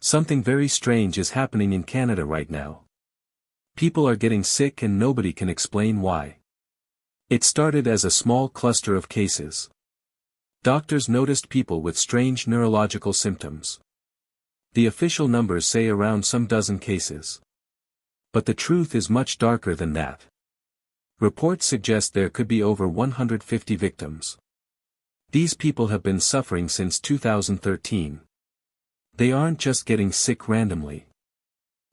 Something very strange is happening in Canada right now. People are getting sick and nobody can explain why. It started as a small cluster of cases. Doctors noticed people with strange neurological symptoms. The official numbers say around some dozen cases. But the truth is much darker than that. Reports suggest there could be over 150 victims. These people have been suffering since 2013. They aren't just getting sick randomly.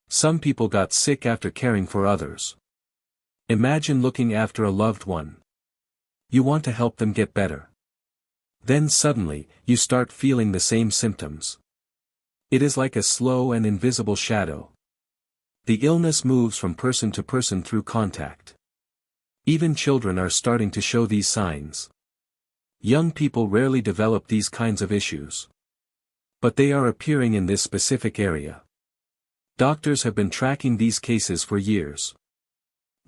Some people got sick after caring for others. Imagine looking after a loved one. You want to help them get better. Then suddenly, you start feeling the same symptoms. It is like a slow and invisible shadow. The illness moves from person to person through contact. Even children are starting to show these signs. Young people rarely develop these kinds of issues. But they are appearing in this specific area. Doctors have been tracking these cases for years.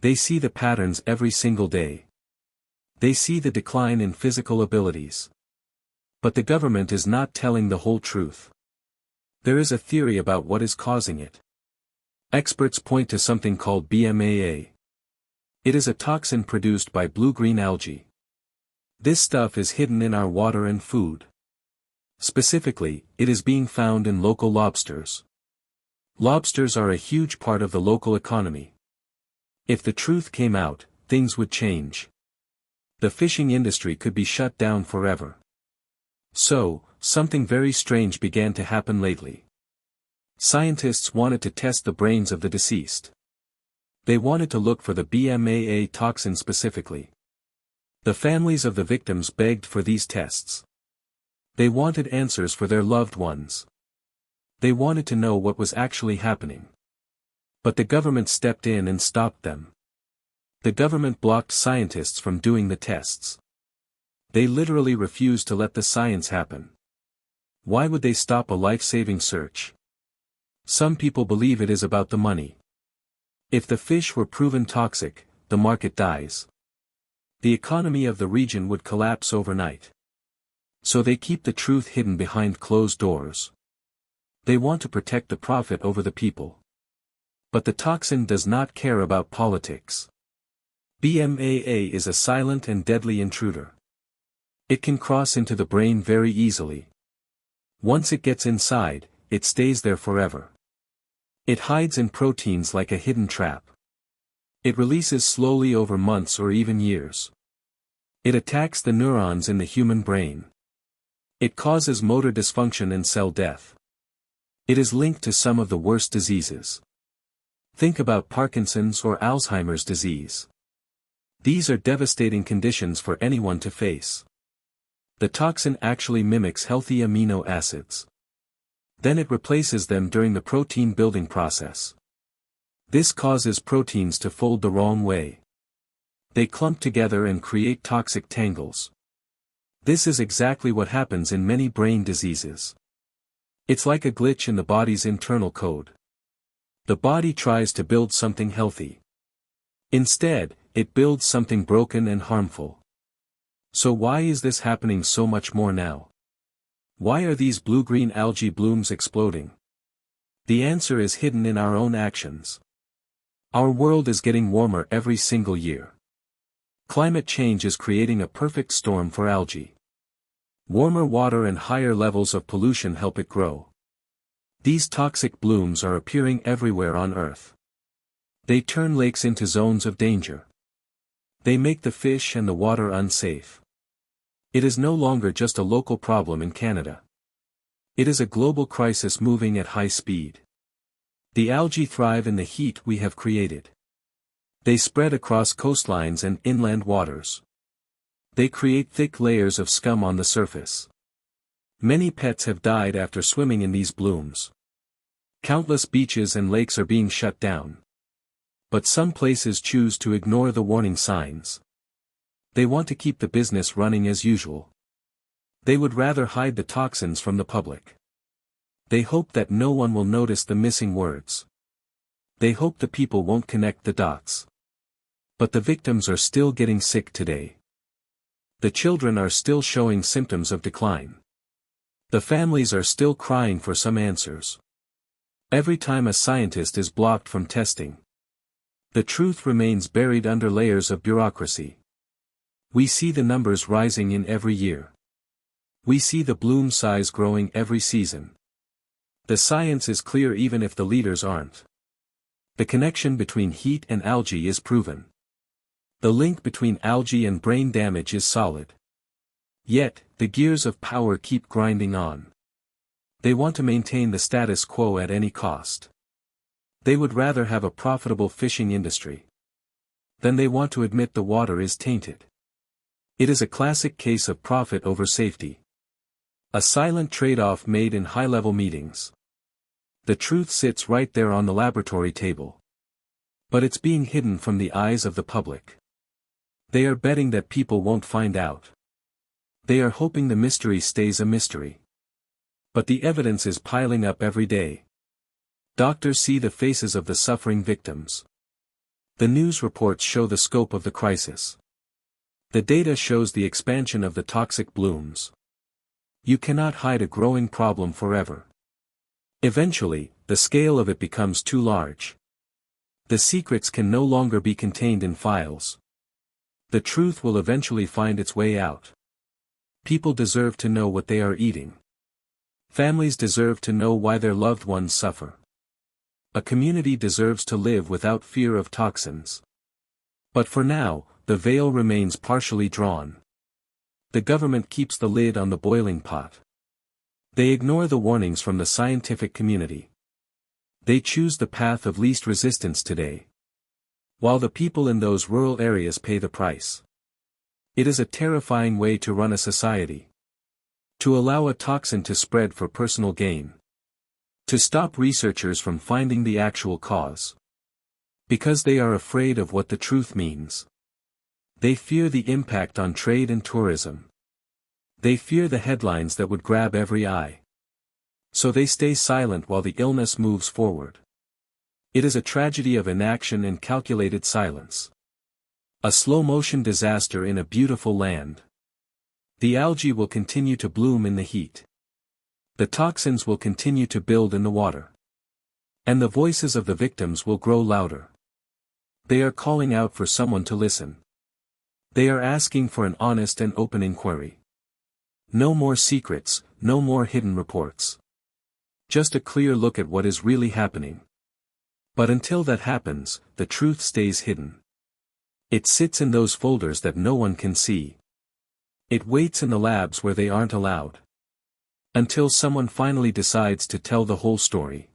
They see the patterns every single day. They see the decline in physical abilities. But the government is not telling the whole truth. There is a theory about what is causing it. Experts point to something called BMAA. It is a toxin produced by blue-green algae. This stuff is hidden in our water and food. Specifically, it is being found in local lobsters. Lobsters are a huge part of the local economy. If the truth came out, things would change. The fishing industry could be shut down forever. So, something very strange began to happen lately. Scientists wanted to test the brains of the deceased. They wanted to look for the BMAA toxin specifically. The families of the victims begged for these tests. They wanted answers for their loved ones. They wanted to know what was actually happening. But the government stepped in and stopped them. The government blocked scientists from doing the tests. They literally refused to let the science happen. Why would they stop a life-saving search? Some people believe it is about the money. If the fish were proven toxic, the market dies. The economy of the region would collapse overnight. So they keep the truth hidden behind closed doors. They want to protect the profit over the people. But the toxin does not care about politics. BMAA is a silent and deadly intruder. It can cross into the brain very easily. Once it gets inside, it stays there forever. It hides in proteins like a hidden trap. It releases slowly over months or even years. It attacks the neurons in the human brain. It causes motor dysfunction and cell death. It is linked to some of the worst diseases. Think about Parkinson's or Alzheimer's disease. These are devastating conditions for anyone to face. The toxin actually mimics healthy amino acids. Then it replaces them during the protein building process. This causes proteins to fold the wrong way. They clump together and create toxic tangles. This is exactly what happens in many brain diseases. It's like a glitch in the body's internal code. The body tries to build something healthy. Instead, it builds something broken and harmful. So why is this happening so much more now? Why are these blue-green algae blooms exploding? The answer is hidden in our own actions. Our world is getting warmer every single year. Climate change is creating a perfect storm for algae. Warmer water and higher levels of pollution help it grow. These toxic blooms are appearing everywhere on Earth. They turn lakes into zones of danger. They make the fish and the water unsafe. It is no longer just a local problem in Canada. It is a global crisis moving at high speed. The algae thrive in the heat we have created. They spread across coastlines and inland waters. They create thick layers of scum on the surface. Many pets have died after swimming in these blooms. Countless beaches and lakes are being shut down. But some places choose to ignore the warning signs. They want to keep the business running as usual. They would rather hide the toxins from the public. They hope that no one will notice the missing words. They hope the people won't connect the dots. But the victims are still getting sick today. The children are still showing symptoms of decline. The families are still crying for some answers. Every time a scientist is blocked from testing, the truth remains buried under layers of bureaucracy. We see the numbers rising in every year. We see the bloom size growing every season. The science is clear even if the leaders aren't. The connection between heat and algae is proven. The link between algae and brain damage is solid. Yet, the gears of power keep grinding on. They want to maintain the status quo at any cost. They would rather have a profitable fishing industry than they want to admit the water is tainted. It is a classic case of profit over safety. A silent trade-off made in high-level meetings. The truth sits right there on the laboratory table. But it's being hidden from the eyes of the public. They are betting that people won't find out. They are hoping the mystery stays a mystery. But the evidence is piling up every day. Doctors see the faces of the suffering victims. The news reports show the scope of the crisis. The data shows the expansion of the toxic blooms. You cannot hide a growing problem forever. Eventually, the scale of it becomes too large. The secrets can no longer be contained in files. The truth will eventually find its way out. People deserve to know what they are eating. Families deserve to know why their loved ones suffer. A community deserves to live without fear of toxins. But for now, the veil remains partially drawn. The government keeps the lid on the boiling pot. They ignore the warnings from the scientific community. They choose the path of least resistance today, while the people in those rural areas pay the price. It is a terrifying way to run a society. To allow a toxin to spread for personal gain. To stop researchers from finding the actual cause. Because they are afraid of what the truth means. They fear the impact on trade and tourism. They fear the headlines that would grab every eye. So they stay silent while the illness moves forward. It is a tragedy of inaction and calculated silence. A slow-motion disaster in a beautiful land. The algae will continue to bloom in the heat. The toxins will continue to build in the water. And the voices of the victims will grow louder. They are calling out for someone to listen. They are asking for an honest and open inquiry. No more secrets, no more hidden reports. Just a clear look at what is really happening. But until that happens, the truth stays hidden. It sits in those folders that no one can see. It waits in the labs where they aren't allowed. Until someone finally decides to tell the whole story.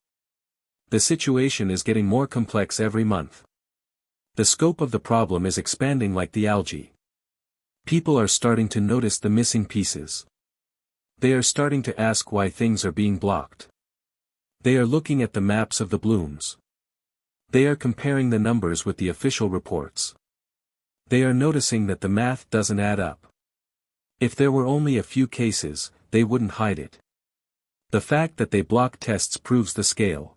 The situation is getting more complex every month. The scope of the problem is expanding like the algae. People are starting to notice the missing pieces. They are starting to ask why things are being blocked. They are looking at the maps of the blooms. They are comparing the numbers with the official reports. They are noticing that the math doesn't add up. If there were only a few cases, they wouldn't hide it. The fact that they block tests proves the scale.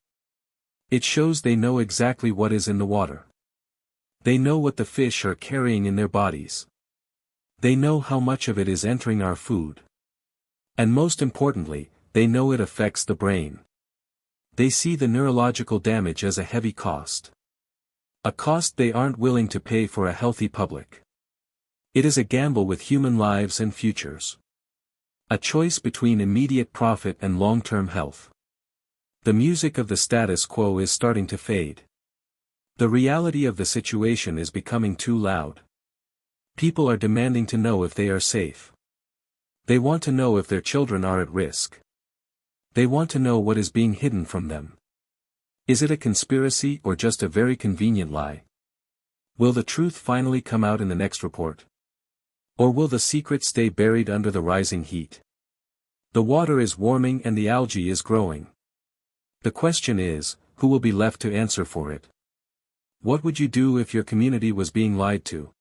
It shows they know exactly what is in the water. They know what the fish are carrying in their bodies. They know how much of it is entering our food. And most importantly, they know it affects the brain. They see the neurological damage as a heavy cost. A cost they aren't willing to pay for a healthy public. It is a gamble with human lives and futures. A choice between immediate profit and long-term health. The music of the status quo is starting to fade. The reality of the situation is becoming too loud. People are demanding to know if they are safe. They want to know if their children are at risk. They want to know what is being hidden from them. Is it a conspiracy or just a very convenient lie? Will the truth finally come out in the next report? Or will the secret stay buried under the rising heat? The water is warming and the algae is growing. The question is, who will be left to answer for it? What would you do if your community was being lied to?